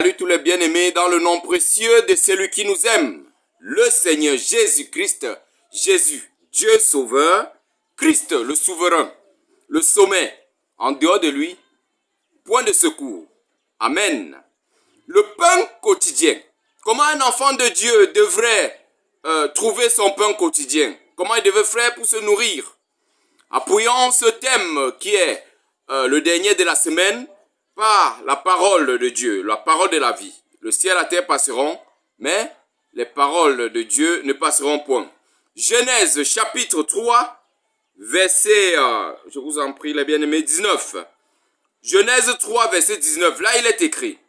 Salut tous les bien-aimés dans le nom précieux de celui qui nous aime, le Seigneur Jésus-Christ, Jésus, Dieu sauveur, Christ le souverain, le sommet, en dehors de lui, point de secours. Amen. Le pain quotidien. Comment un enfant de Dieu devrait trouver son pain quotidien? Comment il devrait faire pour se nourrir? Appuyons ce thème qui est le dernier de la semaine par la parole de Dieu, la parole de la vie. Le ciel et la terre passeront, mais les paroles de Dieu ne passeront point. Genèse chapitre 3, verset, je vous en prie les bien-aimés, 19. Genèse 3, verset 19, là il est écrit: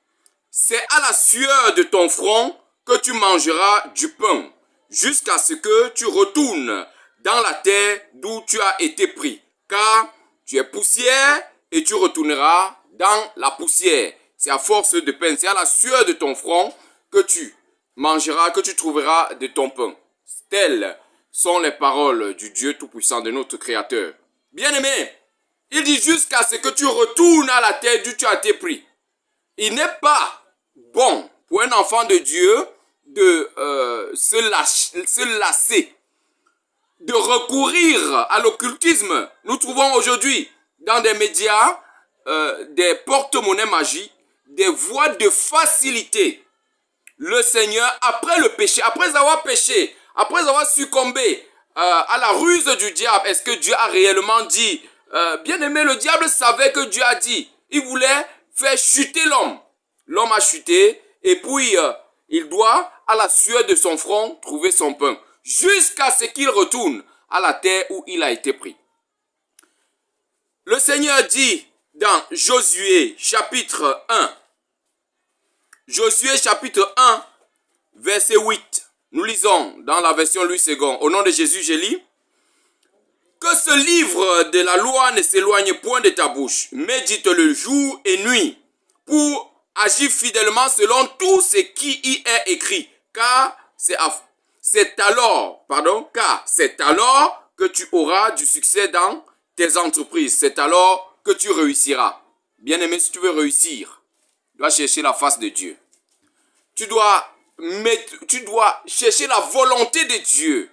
c'est à la sueur de ton front que tu mangeras du pain, jusqu'à ce que tu retournes dans la terre d'où tu as été pris. Car tu es poussière et tu retourneras dans la poussière. C'est à force de pain, c'est à la sueur de ton front que tu mangeras, que tu trouveras de ton pain. Telles sont les paroles du Dieu Tout-Puissant, de notre Créateur. Bien-aimé, il dit jusqu'à ce que tu retournes à la terre d'où tu as été pris. Il n'est pas bon pour un enfant de Dieu de se lasser, de recourir à l'occultisme. Nous trouvons aujourd'hui dans des médias des porte-monnaies magiques, des voies de facilité. Le Seigneur, après le péché, après avoir péché, après avoir succombé à la ruse du diable, est-ce que Dieu a réellement dit, bien-aimé, le diable savait que Dieu a dit, il voulait faire chuter l'homme. L'homme a chuté et puis il doit, à la sueur de son front, trouver son pain, jusqu'à ce qu'il retourne à la terre où il a été pris. Le Seigneur dit dans Josué chapitre 1, Josué chapitre 1, verset 8, nous lisons dans la version Louis II, au nom de Jésus, je lis: que ce livre de la loi ne s'éloigne point de ta bouche, médite-le jour et nuit, pour agir fidèlement selon tout ce qui y est écrit, car c'est alors que tu auras du succès dans tes entreprises, c'est alors que tu réussiras. Bien-aimé, si tu veux réussir, tu dois chercher la face de Dieu. Tu dois chercher la volonté de Dieu.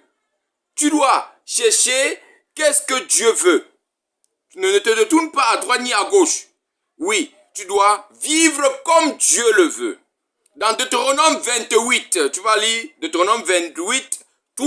Tu dois chercher qu'est-ce que Dieu veut. Ne te détourne pas à droite ni à gauche. Oui, tu dois vivre comme Dieu le veut. Dans Deutéronome 28, tu vas lire Deutéronome 28, tout